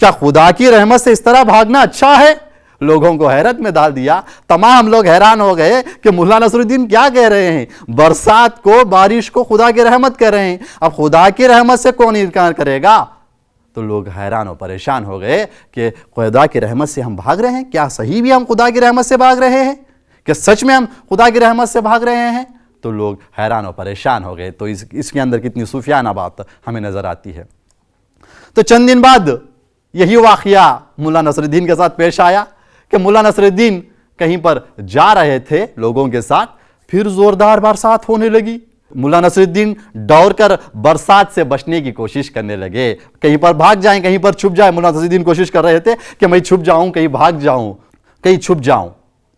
کیا خدا کی رحمت سے اس طرح بھاگنا اچھا ہے؟ لوگوں کو حیرت میں ڈال دیا. تمام لوگ حیران ہو گئے کہ ملا نصر الدین کیا کہہ رہے ہیں. برسات کو، بارش کو خدا کی رحمت کہہ رہے ہیں. اب خدا کی رحمت سے کون انکار کرے گا؟ تو لوگ حیران و پریشان ہو گئے کہ خدا کی رحمت سے ہم بھاگ رہے ہیں. کیا صحیح بھی ہم خدا کی رحمت سے بھاگ رہے ہیں؟ کہ سچ میں ہم خدا کی رحمت سے بھاگ رہے ہیں؟ تو لوگ حیران و پریشان ہو گئے. تو اس کے اندر کتنی صوفیانہ بات ہمیں نظر آتی ہے. تو چند دن بعد یہی واقعہ ملا نصر الدین کے ساتھ پیش آیا کہ ملا نصر الدین کہیں پر جا رہے تھے لوگوں کے ساتھ، پھر زوردار برسات ہونے لگی. ملا نصر الدین دوڑ کر برسات سے بچنے کی کوشش کرنے لگے. کہیں پر بھاگ جائیں، کہیں پر چھپ جائیں. ملا نصر الدین کوشش کر رہے تھے کہ میں چھپ جاؤں، کہیں بھاگ جاؤں، کہیں چھپ جاؤں.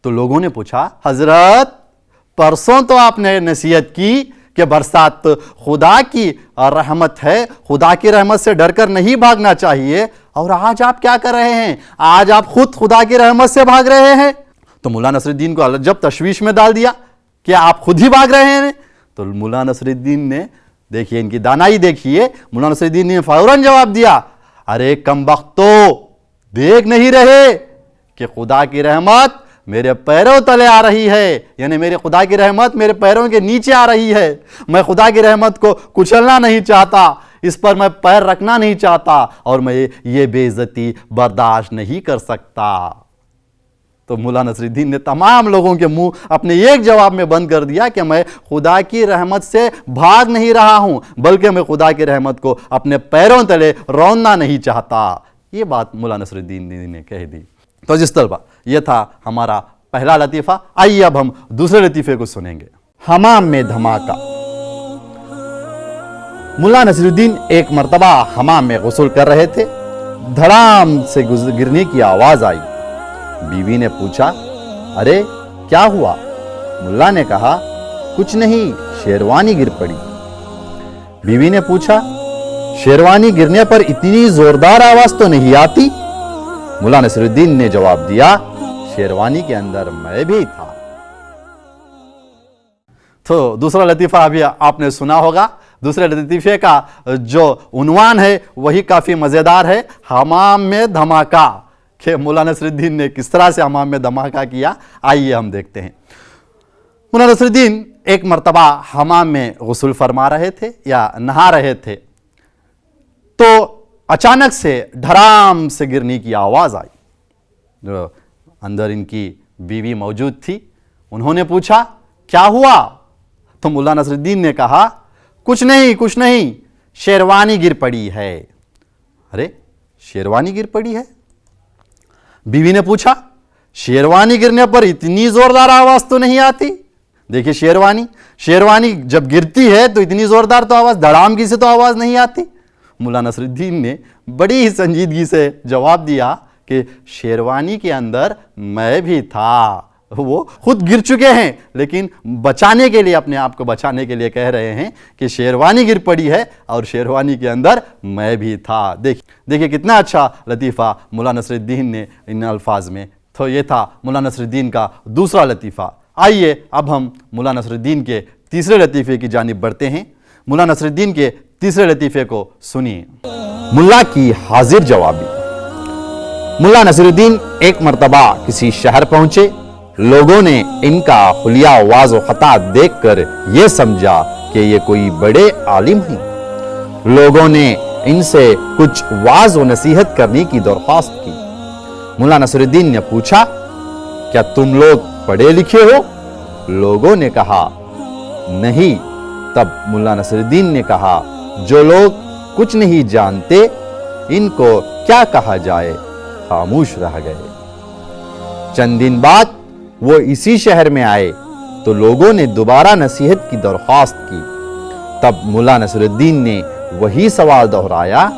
تو لوگوں نے پوچھا، حضرت پرسوں تو آپ نے نصیحت کی کہ برسات خدا کی رحمت ہے، خدا کی رحمت سے ڈر کر نہیں بھاگنا چاہیے، اور آج آپ کیا کر رہے ہیں؟ آج آپ خود خدا کی رحمت سے بھاگ رہے ہیں. تو ملا نصر الدین کو جب تشویش میں ڈال دیا کہ آپ خود ہی بھاگ رہے ہیں، تو ملا نصر الدین نے، دیکھیے ان کی دانائی دیکھیے، ملا نصر الدین نے فوراً جواب دیا، ارے کمبختو، دیکھ نہیں رہے کہ خدا کی رحمت میرے پیروں تلے آ رہی ہے، یعنی میرے خدا کی رحمت میرے پیروں کے نیچے آ رہی ہے. میں خدا کی رحمت کو کچلنا نہیں چاہتا، اس پر میں پیر رکھنا نہیں چاہتا، اور میں یہ بے عزتی برداشت نہیں کر سکتا. تو ملا نصر الدین نے تمام لوگوں کے منہ اپنے ایک جواب میں بند کر دیا کہ میں خدا کی رحمت سے بھاگ نہیں رہا ہوں، بلکہ میں خدا کی رحمت کو اپنے پیروں تلے روننا نہیں چاہتا. یہ بات ملا نصر الدین نے کہہ دی. تو جس طرح یہ تھا ہمارا پہلا لطیفہ. آئیے اب ہم دوسرے لطیفے کو سنیں گے. حمام میں دھماکہ. ملا نصر الدین ایک مرتبہ حمام میں غسل کر رہے تھے. دھڑام سے گرنے کی آواز آئی. بیوی نے پوچھا، ارے کیا ہوا؟ ملا نے کہا، کچھ نہیں، شیروانی گر پڑی. بیوی نے پوچھا، شیروانی گرنے پر اتنی زوردار آواز تو نہیں آتی؟ ملا نصر الدین نے جواب دیا، شیروانی کے اندر میں بھی تھا. تو دوسرا لطیفہ ابھی آپ نے سنا ہوگا. دوسرے لطیفے کا جو عنوان ہے وہی کافی مزیدار ہے، حمام میں دھماکہ. کہ ملا نصر الدین نے کس طرح سے حمام میں دھماکہ کیا، آئیے ہم دیکھتے ہیں. ملا نصر الدین ایک مرتبہ حمام میں غسل فرما رہے تھے یا نہا رہے تھے، تو اچانک سے دھڑام سے گرنے کی آواز آئی. جو اندر ان کی بیوی موجود تھی، انہوں نے پوچھا، کیا ہوا؟ تو ملا نصر الدین نے کہا، کچھ نہیں، شیروانی گر پڑی ہے. ارے شیروانی گر پڑی ہے؟ بیوی نے پوچھا، شیروانی گرنے پر اتنی زوردار آواز تو نہیں آتی؟ دیکھیے شیروانی جب گرتی ہے تو اتنی زوردار تو آواز، دھڑام کی سے تو آواز نہیں آتی. ملا نصر الدین نے بڑی ہی سنجیدگی سے جواب دیا کہ شیروانی کے اندر میں بھی تھا. وہ خود گر چکے ہیں لیکن بچانے کے لیے، اپنے آپ کو بچانے کے لیے کہہ رہے ہیں کہ شیروانی گر پڑی ہے اور شیروانی کے اندر میں بھی تھا. دیکھیے کتنا اچھا لطیفہ ملا نصر الدین نے ان الفاظ میں. تو یہ تھا ملا نصر الدین کا دوسرا لطیفہ. آئیے اب ہم ملا نصر الدین کے تیسرے لطیفے کی جانب بڑھتے ہیں. ملا نصر الدین کے تیسرے لطیفے کو سنیے. ملا کی حاضر جوابی. ملا نصر الدین ایک مرتبہ کسی شہر پہنچے. لوگوں نے ان کا حلیہ واز و خطا دیکھ کر یہ سمجھا کہ یہ کوئی بڑے عالم ہیں. لوگوں نے ان سے کچھ واز و نصیحت کرنے کی درخواست کی. ملا نصر الدین نے پوچھا، کیا تم لوگ پڑھے لکھے ہو؟ لوگوں نے کہا، نہیں. تب ملا نصر الدین نے کہا، جو لوگ کچھ نہیں جانتے ان کو کیا کہا جائے. خاموش رہ گئے. چند دن بعد وہ اسی شہر میں آئے تو لوگوں نے دوبارہ نصیحت کی درخواست کی. تب ملا نصر الدین نے وہی سوال دہرایا.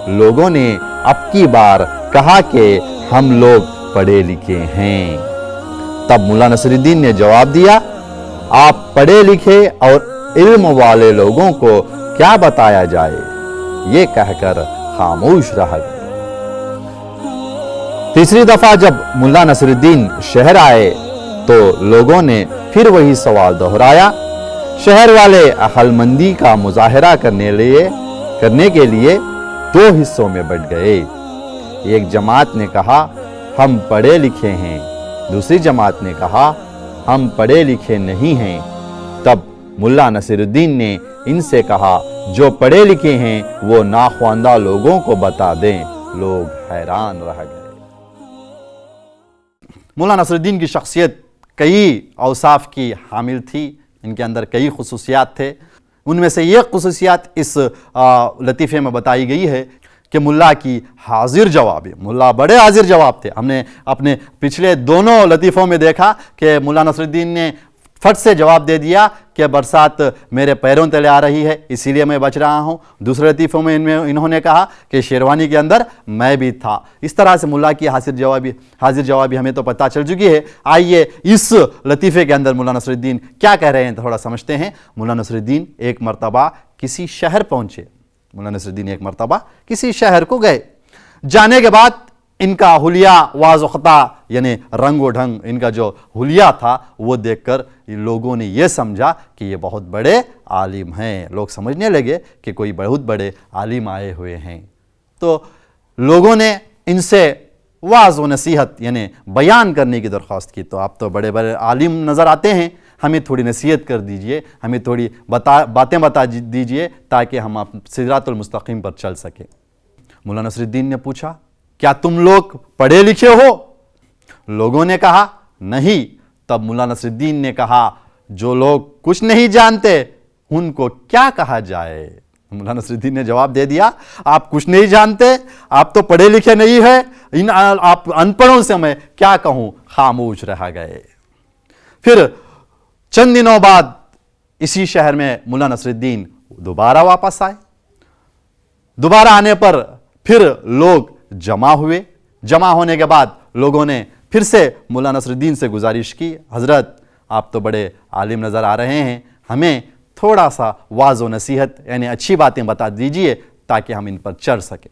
لوگوں نے اب کی بار کہا کہ ہم لوگ پڑھے لکھے ہیں. تب ملا نصر الدین نے جواب دیا، آپ پڑھے لکھے اور علم والے لوگوں کو کیا بتایا جائے. یہ کہہ کر خاموش رہ گئے. تیسری دفعہ جب ملا نصر الدین شہر آئے تو لوگوں نے پھر وہی سوال دہرایا. شہر والے عقل مندی کا مظاہرہ کرنے کے لیے دو حصوں میں بٹ گئے. ایک جماعت نے کہا ہم پڑھے لکھے ہیں، دوسری جماعت نے کہا ہم پڑھے لکھے نہیں ہیں۔ تب ملا نصیر الدین نے ان سے کہا جو پڑھے لکھے ہیں وہ ناخواندہ لوگوں کو بتا دیں۔ لوگ حیران رہ گئے۔ مولانا نصیر الدین کی شخصیت کئی اوصاف کی حامل تھی، ان کے اندر کئی خصوصیات تھے۔ ان میں سے ایک خصوصیات اس لطیفے میں بتائی گئی ہے کہ ملا کی حاضر جوابی، ملا بڑے حاضر جواب تھے۔ ہم نے اپنے پچھلے دونوں لطیفوں میں دیکھا کہ ملا نصیر الدین نے فٹ سے جواب دے دیا کہ برسات میرے پیروں تلے آ رہی ہے اسی لیے میں بچ رہا ہوں۔ دوسرے لطیفوں میں انہوں نے کہا کہ شیروانی کے اندر میں بھی تھا۔ اس طرح سے ملا کی حاضر جوابی ہمیں تو پتہ چل چکی ہے۔ آئیے اس لطیفے کے اندر مولانا نصیر الدین کیا کہہ رہے ہیں تھوڑا سمجھتے ہیں۔ مولانا نصیر الدین ایک مرتبہ کسی شہر پہنچے۔ مولانا نصیر الدین ایک مرتبہ کسی شہر کو گئے۔ جانے کے بعد ان کا حلیہ واض و خطا یعنی رنگ و ڈھنگ، ان کا جو حلیہ تھا وہ دیکھ کر لوگوں نے یہ سمجھا کہ یہ بہت بڑے عالم ہیں۔ لوگ سمجھنے لگے کہ کوئی بہت بڑے عالم آئے ہوئے ہیں۔ تو لوگوں نے ان سے واعظ و نصیحت یعنی بیان کرنے کی درخواست کی۔ تو آپ تو بڑے بڑے عالم نظر آتے ہیں، ہمیں تھوڑی نصیحت کر دیجئے، ہمیں تھوڑی باتیں بتا دیجئے تاکہ ہم صراط المستقیم پر چل سکیں۔ مولانا نصیر الدین نے پوچھا کیا تم لوگ پڑھے لکھے ہو؟ لوگوں نے کہا نہیں۔ تب مولانا نصیر الدین نے کہا جو لوگ کچھ نہیں جانتے ان کو کیا کہا جائے؟ مولانا نصیر الدین نے جواب دے دیا آپ کچھ نہیں جانتے، آپ تو پڑھے لکھے نہیں ہیں، آپ ان پڑھوں سے میں کیا کہوں؟ خاموش رہ گئے۔ پھر چند دنوں بعد اسی شہر میں مولانا نصیر الدین دوبارہ واپس آئے۔ دوبارہ آنے پر پھر لوگ جمع ہوئے۔ جمع ہونے کے بعد لوگوں نے پھر سے مولانا نصیر الدین سے گزارش کی حضرت آپ تو بڑے عالم نظر آ رہے ہیں، ہمیں تھوڑا سا واعظ و نصیحت یعنی اچھی باتیں بتا دیجئے تاکہ ہم ان پر چڑھ سکیں۔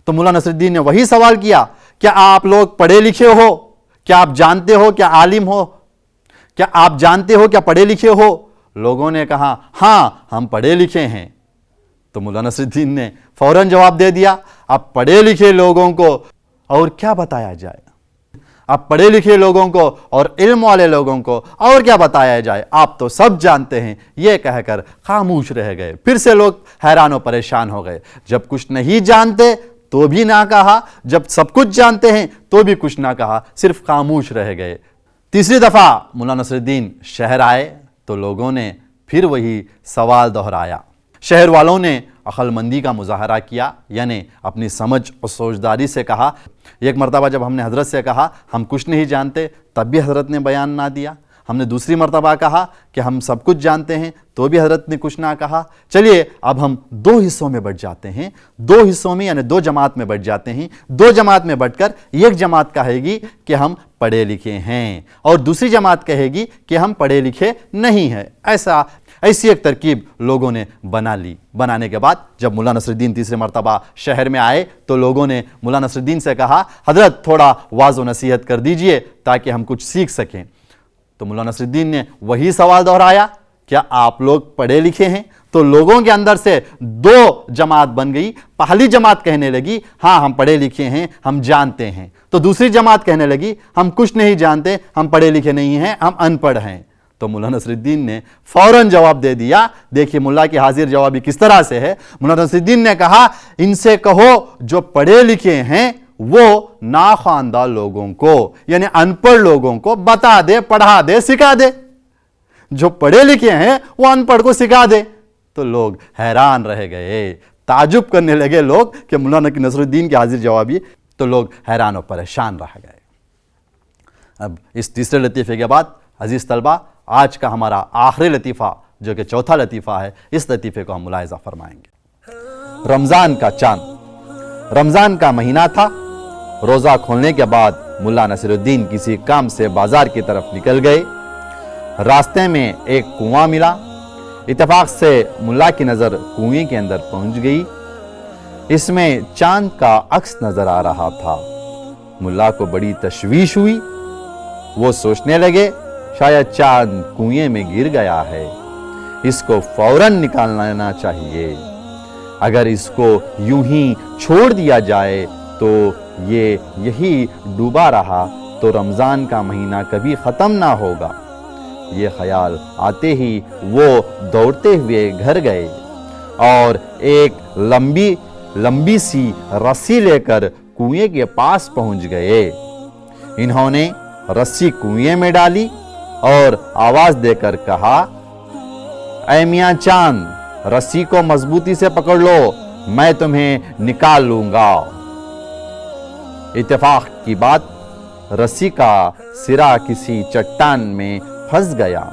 تو مولانا نصیر الدین نے وہی سوال کیا کیا آپ لوگ پڑھے لکھے ہو؟ کیا آپ جانتے ہو کیا عالم ہو؟ کیا آپ جانتے ہو کیا پڑھے لکھے ہو؟ لوگوں نے کہا ہاں ہم پڑھے لکھے ہیں۔ تو مولانا نصیر الدین نے فوراً جواب دے دیا اب پڑھے لکھے لوگوں کو اور کیا بتایا جائے؟ اب پڑھے لکھے لوگوں کو اور علم والے لوگوں کو اور کیا بتایا جائے؟ آپ تو سب جانتے ہیں۔ یہ کہہ کر خاموش رہ گئے۔ پھر سے لوگ حیران و پریشان ہو گئے۔ جب کچھ نہیں جانتے تو بھی نہ کہا، جب سب کچھ جانتے ہیں تو بھی کچھ نہ کہا، صرف خاموش رہ گئے۔ تیسری دفعہ مولانا نصیر الدین شہر آئے تو لوگوں نے پھر وہی سوال دہرایا۔ شہر والوں نے عقل مندی کا مظاہرہ کیا یعنی اپنی سمجھ اور سوچداری سے کہا۔ ایک مرتبہ جب ہم نے حضرت سے کہا ہم کچھ نہیں جانتے تب بھی حضرت نے بیان نہ دیا۔ ہم نے دوسری مرتبہ کہا کہ ہم سب کچھ جانتے ہیں تو بھی حضرت نے کچھ نہ کہا۔ چلیے اب ہم دو حصوں میں بٹ جاتے ہیں، دو حصوں میں یعنی دو جماعت میں بٹ جاتے ہیں۔ دو جماعت میں بٹ کر ایک جماعت کہے گی کہ ہم پڑھے لکھے ہیں اور دوسری جماعت کہے گی کہ ہم پڑھے لکھے نہیں ہیں۔ ایسی ایک ترکیب لوگوں نے بنا لی۔ بنانے کے بعد جب مولانا نصیر الدین تیسرے مرتبہ شہر میں آئے تو لوگوں نے مولانا نصیر الدین سے کہا حضرت تھوڑا واعظ و نصیحت کر دیجئے تاکہ ہم کچھ سیکھ سکیں۔ تو مولانا نصیر الدین نے وہی سوال دہرایا کیا آپ لوگ پڑھے لکھے ہیں؟ تو لوگوں کے اندر سے دو جماعت بن گئی۔ پہلی جماعت کہنے لگی ہاں ہم پڑھے لکھے ہیں، ہم جانتے ہیں۔ تو دوسری جماعت کہنے لگی ہم کچھ نہیں جانتے، ہم پڑھے لکھے نہیں ہیں، ہم ان پڑھ ہیں۔ تو مولانا نصیر الدین نے فوراً جواب دے دیا۔ دیکھیے ملا کی حاضر جوابی کس طرح سے ہے۔ مولانا نصیر الدین نے کہا ان سے کہو جو پڑھے لکھے ہیں وہ ناخواندہ لوگوں کو یعنی ان پڑھ لوگوں کو بتا دے، پڑھا دے، سکھا دے۔ جو پڑھے لکھے ہیں وہ ان پڑھ کو سکھا دے۔ تو لوگ حیران رہ گئے، تعجب کرنے لگے لوگ کہ مولانا نصیر الدین کی حاضر جوابی۔ تو لوگ حیران و پریشان رہ گئے۔ اب اس تیسرے لطیفے کے بعد عزیز طلبہ آج کا ہمارا آخری لطیفہ جو کہ چوتھا لطیفہ ہے، اس لطیفے کو ہم ملاحظہ فرمائیں گے۔ رمضان کا چاند۔ رمضان کا مہینہ تھا۔ روزہ کھولنے کے بعد ملا نصیر الدین کسی کام سے بازار کی طرف نکل گئے۔ راستے میں ایک کنواں ملا۔ اتفاق سے ملا کی نظر کنویں کے اندر پہنچ گئی۔ اس میں چاند کا عکس نظر آ رہا تھا۔ ملا کو بڑی تشویش ہوئی۔ وہ سوچنے لگے شاید چاند کنویں میں گر گیا ہے، اس کو فوراً نکال لینا چاہیے۔ اگر اس کو یوں ہی چھوڑ دیا جائے تو یہ یہی ڈوبا رہا تو رمضان کا مہینہ کبھی ختم نہ ہوگا۔ یہ خیال آتے ہی وہ دوڑتے ہوئے گھر گئے اور ایک لمبی سی رسی لے کر کنویں کے پاس پہنچ گئے۔ انہوں نے رسی کنویں میں ڈالی اور آواز دے کر کہا، اے میاں چاند، رسی کو مضبوطی سے پکڑ لو، میں تمہیں نکال لوں گا۔ اتفاق کی بات، رسی کا سرا کسی چٹان میں پھنس گیا۔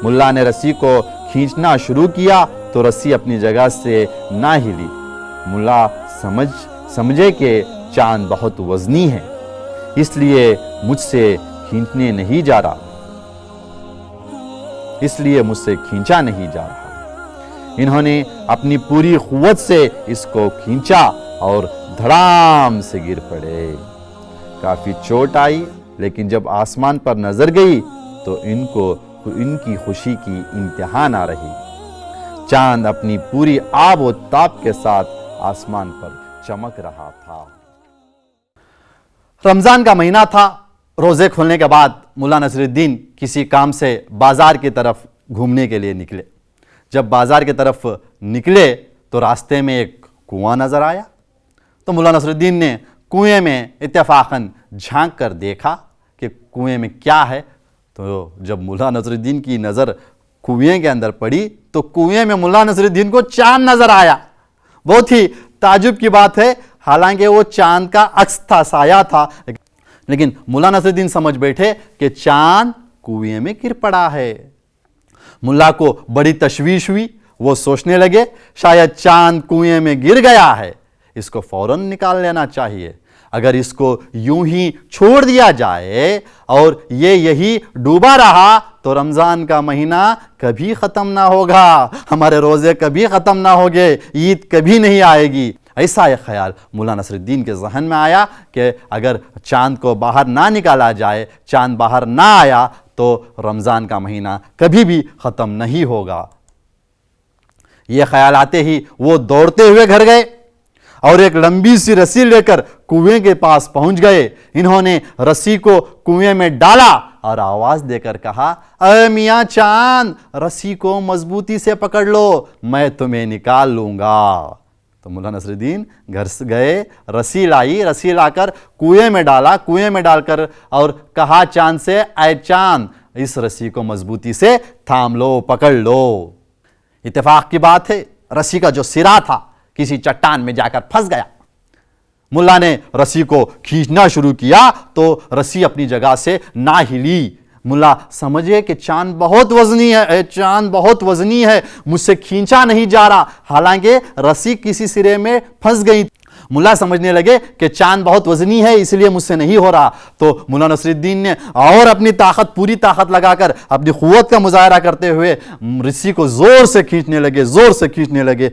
ملا نے رسی کو کھینچنا شروع کیا تو رسی اپنی جگہ سے نہ ہلی۔ ملا سمجھے کہ چاند بہت وزنی ہے، اس لیے مجھ سے کھینچا نہیں جا رہا۔ انہوں نے اپنی پوری قوت سے اس کو کھینچا اور دھڑام سے گر پڑے۔ کافی چوٹ آئی، لیکن جب آسمان پر نظر گئی تو ان کی خوشی کی انتہا نہ رہی۔ چاند اپنی پوری آب و تاب کے ساتھ آسمان پر چمک رہا تھا۔ رمضان کا مہینہ تھا۔ روزے کھولنے کے بعد ملا نصیر الدین کسی کام سے بازار کی طرف گھومنے کے لیے نکلے۔ جب بازار کی طرف نکلے تو راستے میں ایک کنواں نظر آیا، تو ملا نصیر الدین نے کنویں میں اتفاقاً جھانک کر دیکھا کہ کنویں میں کیا ہے۔ تو جب ملا نصیر الدین کی نظر کنویں کے اندر پڑی تو کنویں میں ملا نصیر الدین کو چاند نظر آیا۔ بہت ہی تعجب کی بات ہے، حالانکہ وہ چاند کا عکس تھا، سایہ تھا، لیکن ملا نصیر الدین سمجھ بیٹھے کہ چاند کنویں میں گر پڑا ہے۔ ملا کو بڑی تشویش ہوئی، وہ سوچنے لگے شاید چاند کنویں میں گر گیا ہے، اس کو فوراً نکال لینا چاہیے۔ اگر اس کو یوں ہی چھوڑ دیا جائے اور یہ یہی ڈوبا رہا تو رمضان کا مہینہ کبھی ختم نہ ہوگا، ہمارے روزے کبھی ختم نہ ہوگے، عید کبھی نہیں آئے گی۔ ایسا ایک خیال ملا نصیر الدین کے ذہن میں آیا کہ اگر چاند کو باہر نہ نکالا جائے، چاند باہر نہ آیا تو رمضان کا مہینہ کبھی بھی ختم نہیں ہوگا۔ یہ خیال آتے ہی وہ دوڑتے ہوئے گھر گئے اور ایک لمبی سی رسی لے کر کنویں کے پاس پہنچ گئے۔ انہوں نے رسی کو کنویں میں ڈالا اور آواز دے کر کہا، اے میاں چاند، رسی کو مضبوطی سے پکڑ لو، میں تمہیں نکال لوں گا۔ تو ملا نصیر الدین گھر سے گئے، رسی لا کر کنویں میں ڈالا، کنویں میں ڈال کر اور کہا چاند سے، اے چاند، اس رسی کو مضبوطی سے تھام لو، پکڑ لو۔ اتفاق کی بات ہے، رسی کا جو سرا تھا کسی چٹان میں جا کر پھنس گیا۔ ملا نے رسی کو کھینچنا شروع کیا تو رسی اپنی جگہ سے نہ ہلی۔ ملا سمجھے کہ چاند بہت وزنی ہے، مجھ سے کھینچا نہیں جا رہا، حالانکہ رسی کسی سرے میں پھنس گئی۔ ملا سمجھنے لگے کہ چاند بہت وزنی ہے، اس لیے مجھ سے نہیں ہو رہا۔ تو ملا نصیر الدین نے اور اپنی پوری طاقت لگا کر اپنی قوت کا مظاہرہ کرتے ہوئے رسی کو زور سے کھینچنے لگے۔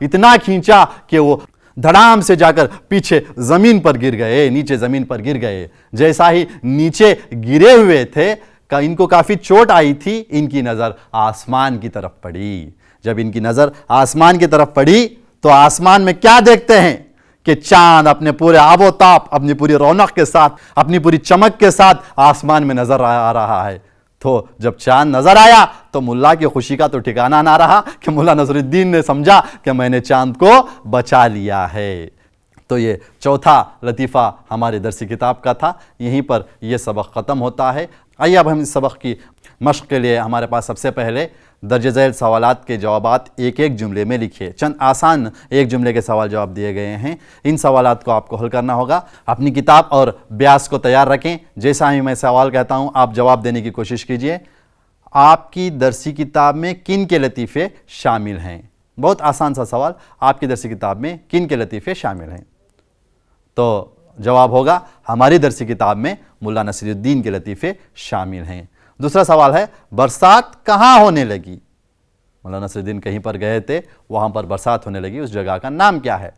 اتنا کھینچا کہ وہ دھڑام سے جا کر پیچھے زمین پر گر گئے، نیچے زمین پر گر گئے۔ جیسا ہی نیچے گرے ہوئے تھے، ان کو کافی چوٹ آئی تھی، ان کی نظر آسمان کی طرف پڑی۔ جب ان کی نظر آسمان کی طرف پڑی تو آسمان میں کیا دیکھتے ہیں کہ چاند اپنے پورے آب و تاب، اپنی پوری رونق کے ساتھ، اپنی پوری چمک کے ساتھ آسمان میں نظر آ رہا ہے۔ تو جب چاند نظر آیا تو ملا کی خوشی کا تو ٹھکانہ نہ رہا کہ ملا نصیر الدین نے سمجھا کہ میں نے چاند کو بچا لیا ہے۔ تو یہ چوتھا لطیفہ ہمارے درسی کتاب کا تھا، یہیں پر یہ سبق ختم ہوتا ہے۔ آئیے اب ہم اس سبق کی مشق کے لیے ہمارے پاس سب سے پہلے درج ذیل سوالات کے جوابات ایک جملے میں لکھیے۔ چند آسان ایک جملے کے سوال جواب دیے گئے ہیں، ان سوالات کو آپ کو حل کرنا ہوگا۔ اپنی کتاب اور بیاس کو تیار رکھیں، جیسا ہی میں سوال کہتا ہوں آپ جواب دینے کی کوشش کیجئے۔ آپ کی درسی کتاب میں کن کے لطیفے شامل ہیں؟ بہت آسان سا سوال، آپ کی درسی کتاب میں کن کے لطیفے شامل ہیں؟ تو جواب ہوگا ہماری درسی کتاب میں ملا نصیر الدین کے لطیفے شامل ہیں۔ دوسرا سوال ہے، برسات کہاں ہونے لگی؟ ملا نصیر الدین کہیں پر گئے تھے، وہاں پر برسات ہونے لگی، اس جگہ کا نام کیا ہے؟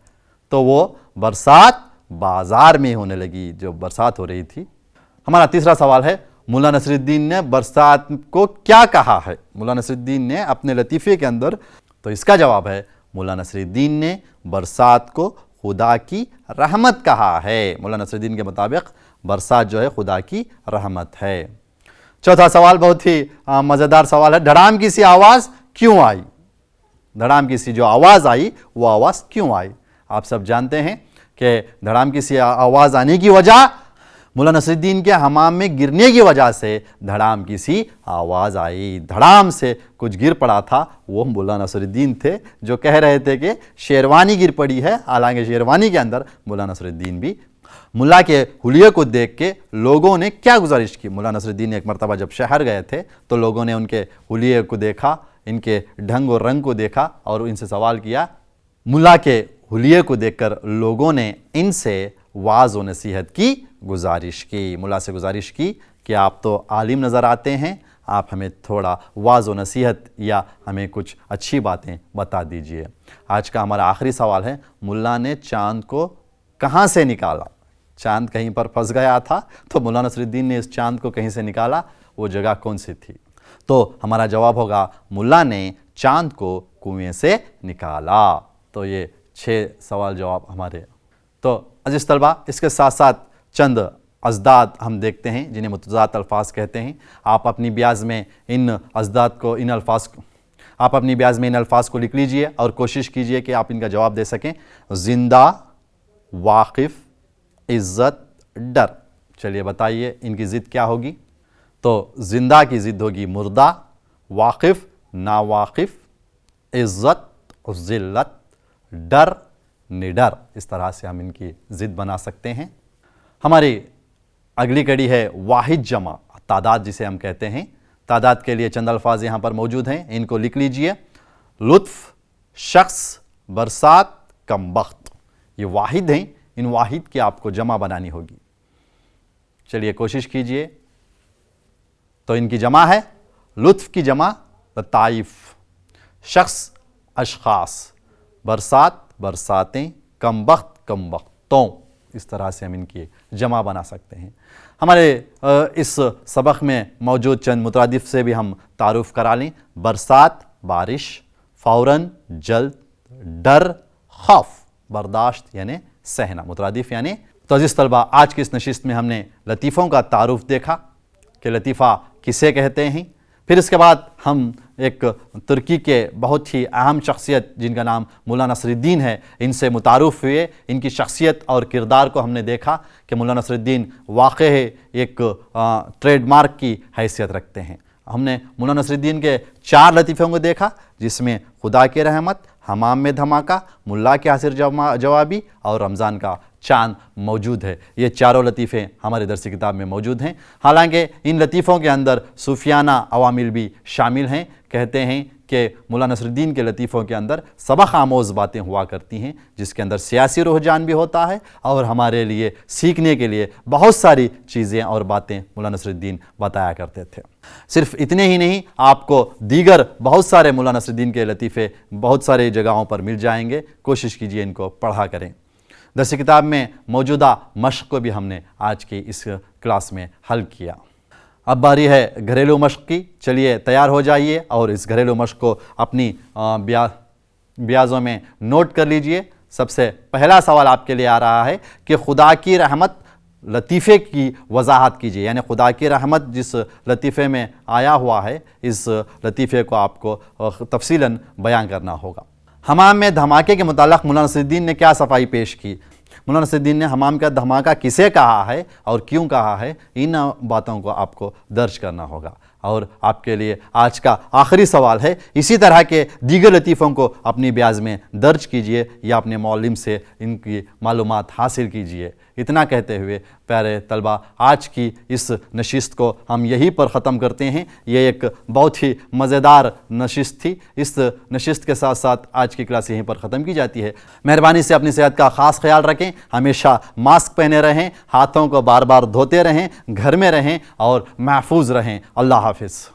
تو وہ برسات بازار میں ہونے لگی، جو برسات ہو رہی تھی۔ ہمارا تیسرا سوال ہے، ملا نصیر الدین نے برسات کو کیا کہا ہے؟ ملا نصیر الدین نے اپنے لطیفے کے اندر، تو اس کا جواب ہے ملا نصیر الدین نے برسات کو خدا کی رحمت کہا ہے۔ مولانا نصرالدین کے مطابق برسات جو ہے خدا کی رحمت ہے۔ چوتھا سوال بہت ہی مزیدار سوال ہے، دھڑام کی سی آواز کیوں آئی؟ دھڑام کی سی جو آواز آئی وہ آواز کیوں آئی؟ آپ سب جانتے ہیں کہ دھڑام کی سی آواز آنے کی وجہ مولانا نصرالدین کے حمام میں گرنے کی وجہ سے دھڑام کی سی آواز آئی۔ دھڑام سے کچھ گر پڑا تھا، وہ مولانا نصرالدین تھے جو کہہ رہے تھے کہ شیروانی گر پڑی ہے، حالانکہ شیروانی کے اندر مولانا نصرالدین بھی۔ ملا کے حلیے کو دیکھ کے لوگوں نے کیا گزارش کی؟ مولانا نصرالدین ایک مرتبہ جب شہر گئے تھے تو لوگوں نے ان کے حلیے کو دیکھا، ان کے ڈھنگ و رنگ کو دیکھا اور ان سے سوال کیا۔ ملا کے حلیے کو دیکھ کر لوگوں نے ان سے واعظ و نصیحت کی گزارش کی۔ ملا سے گزارش کی کہ آپ تو عالم نظر آتے ہیں، آپ ہمیں تھوڑا واعظ و نصیحت یا ہمیں کچھ اچھی باتیں بتا دیجئے۔ آج کا ہمارا آخری سوال ہے، ملا نے چاند کو کہاں سے نکالا؟ چاند کہیں پر پھنس گیا تھا تو مولانا نصرالدین نے اس چاند کو کہیں سے نکالا، وہ جگہ کون سی تھی؟ تو ہمارا جواب ہوگا ملا نے چاند کو کنویں سے نکالا۔ تو یہ 6 سوال جواب ہمارے۔ تو عزیز طلبہ، اس کے ساتھ ساتھ چند ازداد ہم دیکھتے ہیں جنہیں متضاد الفاظ کہتے ہیں۔ آپ اپنی بیاض میں ان ازداد کو، ان الفاظ کو لکھ لیجئے اور کوشش کیجئے کہ آپ ان کا جواب دے سکیں۔ زندہ، واقف، عزت، ڈر۔ چلیے بتائیے ان کی ضد کیا ہوگی؟ تو زندہ کی ضد ہوگی مردہ، واقف ناواقف، عزت ذلت، ڈر نڈر۔ اس طرح سے ہم ان کی ضد بنا سکتے ہیں۔ ہماری اگلی کڑی ہے واحد جمع، تعداد جسے ہم کہتے ہیں۔ تعداد کے لیے چند الفاظ یہاں پر موجود ہیں، ان کو لکھ لیجئے۔ لطف، شخص، برسات، کم بخت۔ یہ واحد ہیں، ان واحد کی آپ کو جمع بنانی ہوگی۔ چلیے کوشش کیجئے۔ تو ان کی جمع ہے، لطف کی جمع لطائف، شخص اشخاص، برسات برساتیں، کم بخت کم بختوں۔ اس طرح سے ہم ان کی جمع بنا سکتے ہیں۔ ہمارے اس سبق میں موجود چند مترادف سے بھی ہم تعارف کرا لیں۔ برسات بارش، فوراً جلد، ڈر خوف، برداشت یعنی سہنا، مترادف یعنی۔ تو عزیز طلبہ، آج کی اس نشست میں ہم نے لطیفوں کا تعارف دیکھا کہ لطیفہ کسے کہتے ہیں۔ پھر اس کے بعد ہم ایک ترکی کے بہت ہی اہم شخصیت جن کا نام مولانا نصرالدین ہے، ان سے متعارف ہوئے۔ ان کی شخصیت اور کردار کو ہم نے دیکھا کہ مولانا نصرالدین واقع ایک ٹریڈ مارک کی حیثیت رکھتے ہیں۔ ہم نے مولانا نصرالدین کے 4 لطیفوں کو دیکھا، جس میں خدا کی رحمت، حمام میں دھماکہ، ملا کے حاضر جوابی اور رمضان کا چاند موجود ہے۔ یہ چاروں لطیفے ہمارے درسی کتاب میں موجود ہیں۔ حالانکہ ان لطیفوں کے اندر صوفیانہ عوامل بھی شامل ہیں۔ کہتے ہیں کہ مولانا نصرالدین کے لطیفوں کے اندر سبق آموز باتیں ہوا کرتی ہیں، جس کے اندر سیاسی رجحان بھی ہوتا ہے اور ہمارے لیے سیکھنے کے لیے بہت ساری چیزیں اور باتیں مولانا نصرالدین بتایا کرتے تھے۔ صرف اتنے ہی نہیں، آپ کو دیگر بہت سارے مولانا نصرالدین کے لطیفے بہت سارے جگہوں پر مل جائیں گے۔ کوشش کیجئے ان کو پڑھا کریں۔ درسی کتاب میں موجودہ مشق کو بھی ہم نے آج کی اس کلاس میں حل کیا۔ اب باری ہے گھریلو مشق کی۔ چلیے تیار ہو جائیے اور اس گھریلو مشق کو اپنی بیاضوں میں نوٹ کر لیجئے۔ سب سے پہلا سوال آپ کے لیے آ رہا ہے کہ خدا کی رحمت لطیفے کی وضاحت کیجئے، یعنی خدا کی رحمت جس لطیفے میں آیا ہوا ہے، اس لطیفے کو آپ کو تفصیلاً بیان کرنا ہوگا۔ حمام میں دھماکے کے متعلق مولانا نصرالدین نے کیا صفائی پیش کی؟ مولانا نصرالدین نے حمام کا دھماکہ کسے کہا ہے اور کیوں کہا ہے، ان باتوں کو آپ کو درج کرنا ہوگا۔ اور آپ کے لیے آج کا آخری سوال ہے، اسی طرح کے دیگر لطیفوں کو اپنی بیاض میں درج کیجئے یا اپنے معلم سے ان کی معلومات حاصل کیجئے۔ اتنا کہتے ہوئے پیارے طلبہ، آج کی اس نشست کو ہم یہیں پر ختم کرتے ہیں۔ یہ ایک بہت ہی مزیدار نشست تھی۔ اس نشست کے ساتھ ساتھ آج کی کلاس یہیں پر ختم کی جاتی ہے۔ مہربانی سے اپنی صحت کا خاص خیال رکھیں، ہمیشہ ماسک پہنے رہیں، ہاتھوں کو بار بار دھوتے رہیں، گھر میں رہیں اور محفوظ رہیں۔ اللہ حافظ۔